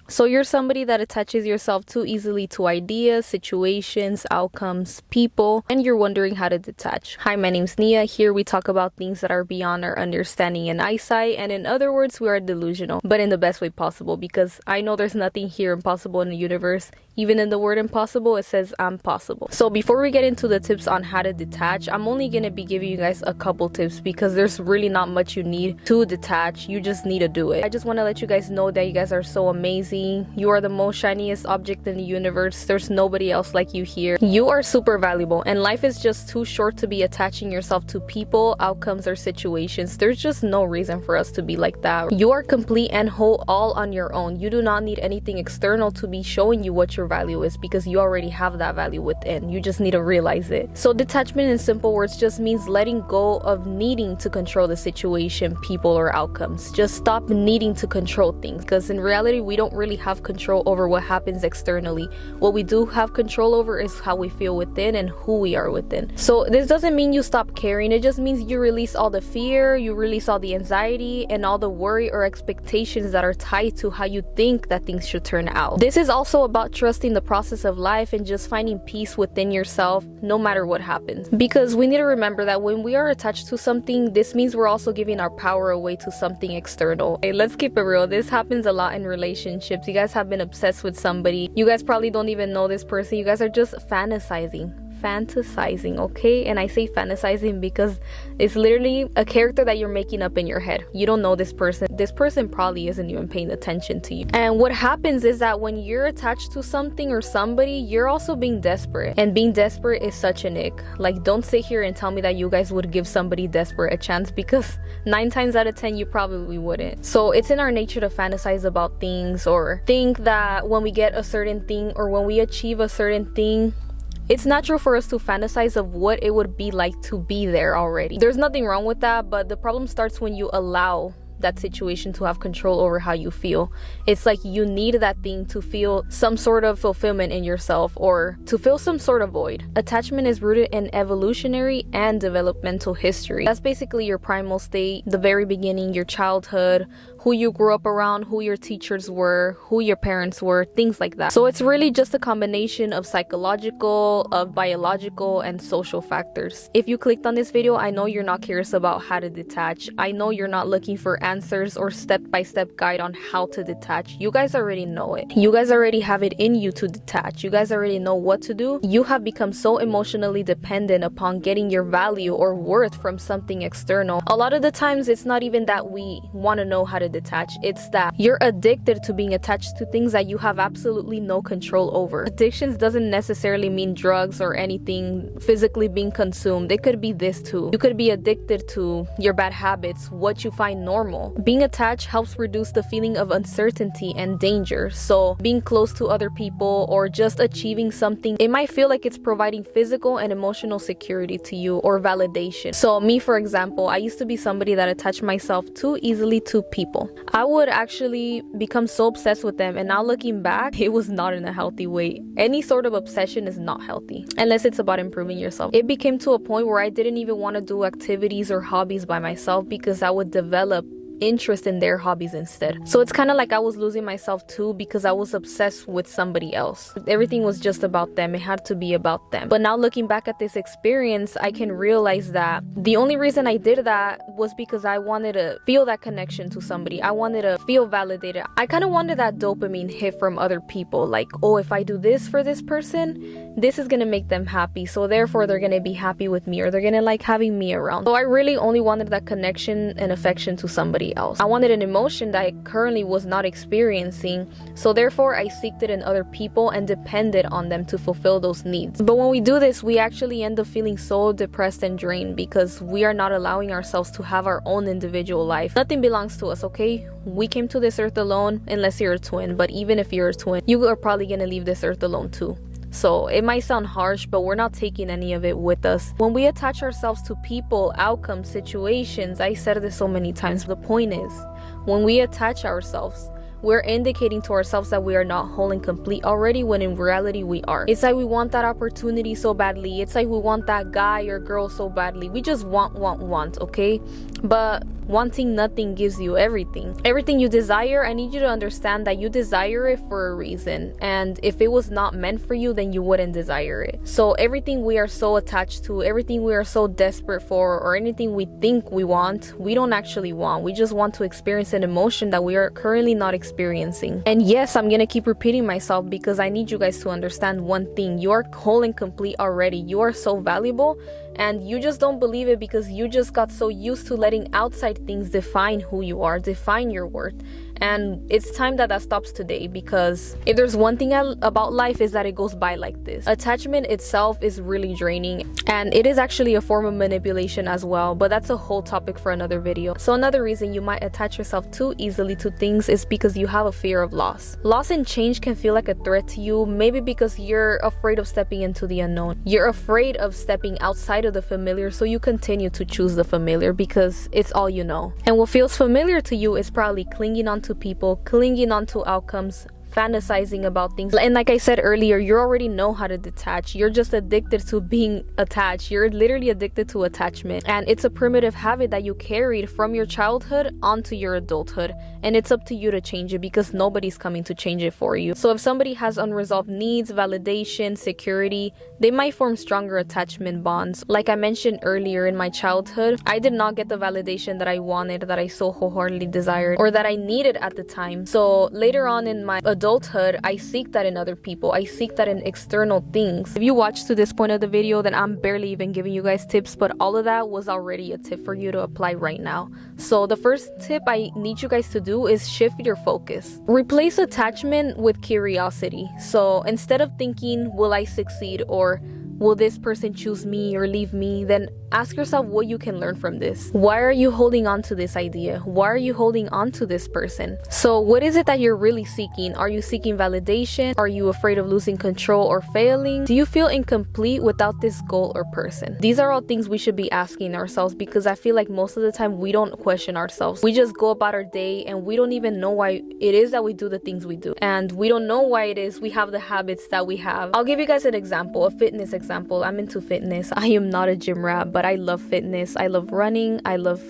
So you're somebody that attaches yourself too easily to ideas, situations, outcomes, people, and you're wondering how to detach. Hi, my name's Nia. Here we talk about things that are beyond our understanding and eyesight, and in other words, we are delusional, but in the best way possible, because I know there's nothing here impossible in the universe. Even in the word impossible, it says I'm possible. So before we get into the tips on how to detach, I'm only gonna be giving you guys a couple tips because there's really not much you need to detach. You just need to do it. I just want to let you guys know that you guys are so amazing. You are the most shiniest object in the universe. There's nobody else like you here. You are super valuable, and life is just too short to be attaching yourself to people, outcomes, or situations. There's just no reason for us to be like that. You are complete and whole all on your own. You do not need anything external to be showing you what your value is, because you already have that value within. You just need to realize it. So detachment in simple words just means letting go of needing to control the situation, people, or outcomes. Just stop needing to control things, because in reality we don't really have control over what happens externally. What we do have control over is how we feel within and who we are within. So this doesn't mean you stop caring. It just means you release all the fear, you release all the anxiety, and all the worry or expectations that are tied to how you think that things should turn out. This is also about trusting the process of life and just finding peace within yourself no matter what happens, because we need to remember that when we are attached to something, this means we're also giving our power away to something external. Hey, let's keep it real. This happens a lot in relationships. You guys have been obsessed with somebody. You guys probably don't even know this person. You guys are just fantasizing, okay? And I say fantasizing because it's literally a character that you're making up in your head. You don't know this person. This person probably isn't even paying attention to you. And what happens is that when you're attached to something or somebody, you're also being desperate. And being desperate is such an ick. Like, don't sit here and tell me that you guys would give somebody desperate a chance, because 9 times out of 10 you probably wouldn't. So it's in our nature to fantasize about things, or think that when we get a certain thing or when we achieve a certain thing, it's natural for us to fantasize of what it would be like to be there already. There's nothing wrong with that, but the problem starts when you allow that situation to have control over how you feel. It's like you need that thing to feel some sort of fulfillment in yourself, or to fill some sort of void. Attachment is rooted in evolutionary and developmental history. That's basically your primal state, the very beginning, your childhood, who you grew up around, who your teachers were, who your parents were, things like that. So it's really just a combination of psychological, of biological, and social factors. If you clicked on this video, I know you're not curious about how to detach. I know you're not looking for answers or step-by-step guide on how to detach. You guys already know it. You guys already have it in you to detach. You guys already know what to do. You have become so emotionally dependent upon getting your value or worth from something external. A lot of the times it's not even that we want to know how to detach. It's that you're addicted to being attached to things that you have absolutely no control over. Addictions doesn't necessarily mean drugs or anything physically being consumed. It could be this too. You could be addicted to your bad habits, what you find normal. Being attached helps reduce the feeling of uncertainty and danger. So being close to other people or just achieving something, it might feel like it's providing physical and emotional security to you, or validation. So me, for example, I used to be somebody that attached myself too easily to people. I would actually become so obsessed with them, and now looking back, it was not in a healthy way. Any sort of obsession is not healthy unless it's about improving yourself. It became to a point where I didn't even want to do activities or hobbies by myself, because I would develop interest in their hobbies instead. So it's kind of like I was losing myself too, because I was obsessed with somebody else. Everything was just about them. It had to be about them. But now looking back at this experience, I can realize that the only reason I did that was because I wanted to feel that connection to somebody. I wanted to feel validated. I kind of wanted that dopamine hit from other people, like, oh, if I do this for this person, this is gonna make them happy, so therefore they're gonna be happy with me, or they're gonna like having me around. So I really only wanted that connection and affection to somebody else. I wanted an emotion that I currently was not experiencing, so therefore I seeked it in other people and depended on them to fulfill those needs. But when we do this, we actually end up feeling so depressed and drained, because we are not allowing ourselves to have our own individual life. Nothing belongs to us, okay? We came to this earth alone, unless you're a twin. But even if you're a twin, you are probably gonna leave this earth alone too. So it might sound harsh, but we're not taking any of it with us. When we attach ourselves to people, outcomes, situations, I said this so many times, the point is, when we attach ourselves, we're indicating to ourselves that we are not whole and complete already, when in reality we are. It's like we want that opportunity so badly. It's like we want that guy or girl so badly. We just want, okay? But wanting nothing gives you everything. Everything you desire, I need you to understand that you desire it for a reason. And if it was not meant for you, then you wouldn't desire it. So everything we are so attached to, everything we are so desperate for, or anything we think we want, we don't actually want. We just want to experience an emotion that we are currently not experiencing. And yes, I'm gonna keep repeating myself because I need you guys to understand one thing. You are whole and complete already. You are so valuable, and you just don't believe it because you just got so used to letting outside things define who you are, define your worth. And it's time that stops today, because if there's one thing about life is that it goes by like this. Attachment itself is really draining, and it is actually a form of manipulation as well, but that's a whole topic for another video. So another reason you might attach yourself too easily to things is because you have a fear of loss. Loss and change can feel like a threat to you, maybe because you're afraid of stepping into the unknown. You're afraid of stepping outside of the familiar, so you continue to choose the familiar because it's all you know. And what feels familiar to you is probably clinging on to people, clinging on to outcomes, fantasizing about things. And like I said earlier, you already know how to detach. You're just addicted to being attached. You're literally addicted to attachment, and it's a primitive habit that you carried from your childhood onto your adulthood, and it's up to you to change it because nobody's coming to change it for you. So if somebody has unresolved needs, validation, security, they might form stronger attachment bonds. Like I mentioned earlier, in my childhood, I did not get the validation that I wanted, that I so wholeheartedly desired, or that I needed at the time. So later on in my adulthood, I seek that in other people. I seek that in external things. If you watched to this point of the video, then I'm barely even giving you guys tips, but all of that was already a tip for you to apply right now. So the first tip I need you guys to do is shift your focus. Replace attachment with curiosity. So instead of thinking, will I succeed, or will this person choose me or leave me, then ask yourself what you can learn from this. Why are you holding on to this idea? Why are you holding on to this person? So what is it that you're really seeking? Are you seeking validation? Are you afraid of losing control or failing? Do you feel incomplete without this goal or person? These are all things we should be asking ourselves, because I feel like most of the time we don't question ourselves. We just go about our day and we don't even know why it is that we do the things we do. And we don't know why it is we have the habits that we have. I'll give you guys an example, a fitness example. I'm into fitness. I am not a gym rat, but I love fitness. I love running. I love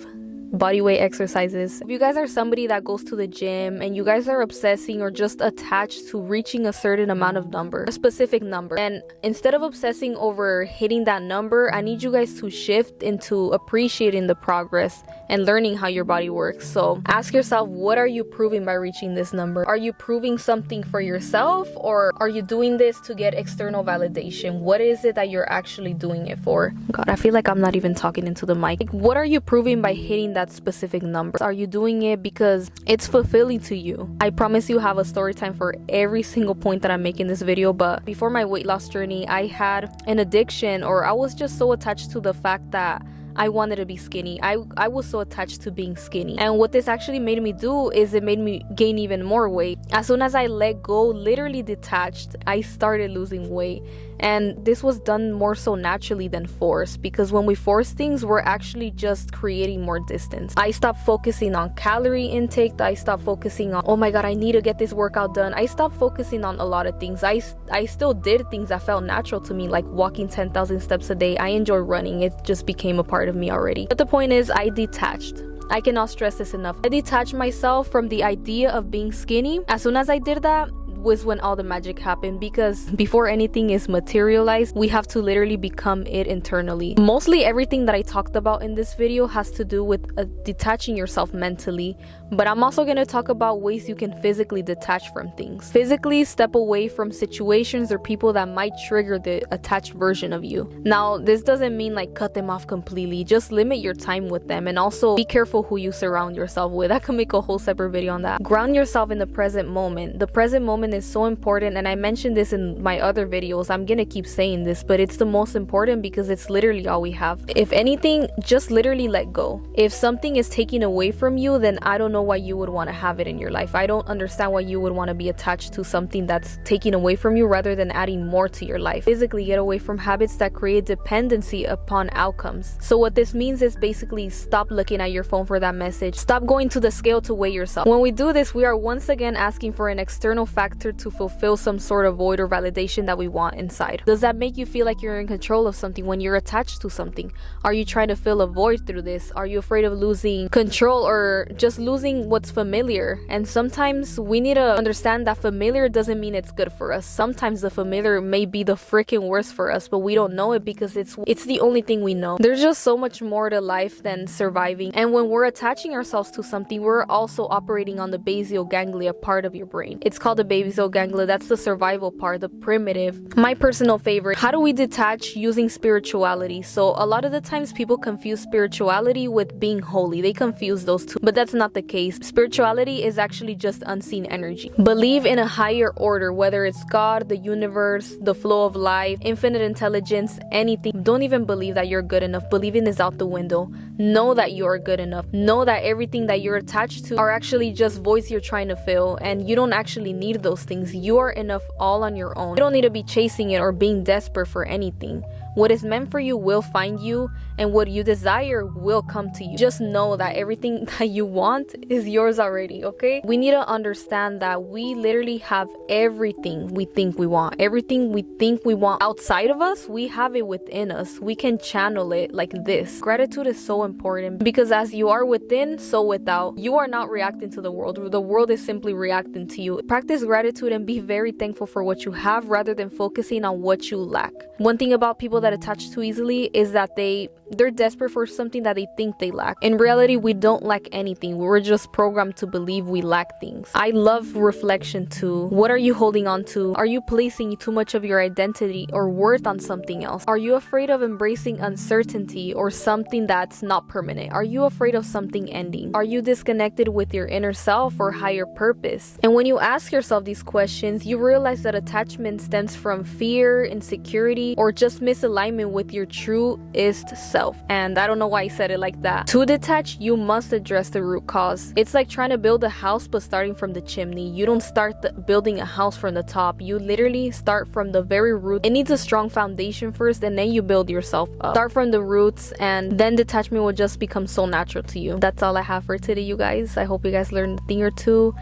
body weight exercises. If you guys are somebody that goes to the gym and you guys are obsessing or just attached to reaching a certain amount of number, a specific number, and instead of obsessing over hitting that number, I need you guys to shift into appreciating the progress and learning how your body works. So ask yourself, what are you proving by reaching this number? Are you proving something for yourself, or are you doing this to get external validation? What is it that you're actually doing it for? God, I feel like I'm not even talking into the mic. Like, what are you proving by hitting that specific number? Are you doing it because it's fulfilling to you? I promise you have a story time for every single point that I'm making this video, but before my weight loss journey, I had an addiction, or I was just so attached to the fact that I wanted to be skinny. I was so attached to being skinny. And what this actually made me do is it made me gain even more weight. As soon as I let go, literally detached, I started losing weight. And this was done more so naturally than forced, because when we force things, we're actually just creating more distance. I stopped focusing on calorie intake. I stopped focusing on, oh my god, I need to get this workout done. I stopped focusing on a lot of things. I still did things that felt natural to me, like walking 10,000 steps a day. I enjoy running. It just became a part of me already. But the point is, I detached. I cannot stress this enough. I detached myself from the idea of being skinny. As soon as I did that was when all the magic happened, because before anything is materialized, we have to literally become it internally. Mostly everything that I talked about in this video has to do with detaching yourself mentally, but I'm also going to talk about ways you can physically detach from things. Physically step away from situations or people that might trigger the attached version of you. Now, this doesn't mean like cut them off completely. Just limit your time with them, and also be careful who you surround yourself with. I can make a whole separate video on that. Ground yourself in the present moment. The present moment is so important, and I mentioned this in my other videos. I'm gonna keep saying this, but it's the most important because it's literally all we have. If anything, just literally let go. If something is taken away from you, then I don't know why you would want to have it in your life. I don't understand why you would want to be attached to something that's taken away from you rather than adding more to your life. Physically get away from habits that create dependency upon outcomes. So what this means is basically stop looking at your phone for that message. Stop going to the scale to weigh yourself. When we do this, we are once again asking for an external factor to fulfill some sort of void or validation that we want inside. Does that make you feel like you're in control of something when you're attached to something? Are you trying to fill a void through this? Are you afraid of losing control or just losing what's familiar? And sometimes we need to understand that familiar doesn't mean it's good for us. Sometimes the familiar may be the freaking worst for us, but we don't know it because it's the only thing we know. There's just so much more to life than surviving. And when we're attaching ourselves to something, we're also operating on the basal ganglia part of your brain. It's called the basal ganglia. That's the survival part, the primitive. My personal favorite. How do we detach using spirituality? So a lot of the times people confuse spirituality with being holy. They confuse those two, but that's not the case. Spirituality is actually just unseen energy. Believe in a higher order, whether it's God, the universe, the flow of life, infinite intelligence, anything. Don't even believe that you're good enough. Believing is out the window. Know that you are good enough. Know that everything that you're attached to are actually just voids you're trying to fill, and you don't actually need those things. You are enough all on your own. You don't need to be chasing it or being desperate for anything. What is meant for you will find you, and what you desire will come to you. Just know that everything that you want is yours already, okay? We need to understand that we literally have everything we think we want. Everything we think we want outside of us, we have it within us. We can channel it like this. Gratitude is so important because as you are within, so without. You are not reacting to the world. The world is simply reacting to you. Practice gratitude and be very thankful for what you have rather than focusing on what you lack. One thing about people that attach too easily is that they're desperate for something that they think they lack. In reality, we don't lack anything. We're just programmed to believe we lack things. I love reflection too. What are you holding on to? Are you placing too much of your identity or worth on something else? Are you afraid of embracing uncertainty or something that's not permanent? Are you afraid of something ending? Are you disconnected with your inner self or higher purpose? And when you ask yourself these questions, you realize that attachment stems from fear, insecurity, or just misalignment with your truest self. And I don't know why I said it like that. To detach, you must address the root cause. It's like trying to build a house but starting from the chimney. You don't start building a house from the top. You literally start from the very root. It needs a strong foundation first, and then you build yourself up. Start from the roots, and then detachment will just become so natural to you. That's all I have for today, you guys. I hope you guys learned a thing or two,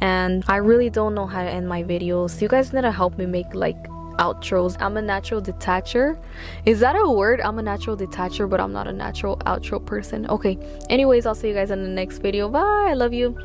and I really don't know how to end my videos. You guys need to help me make like outros. I'm a natural detacher. Is that a word? I'm a natural detacher, but I'm not a natural outro person. Okay, anyways, I'll see you guys in the next video. Bye. I love you.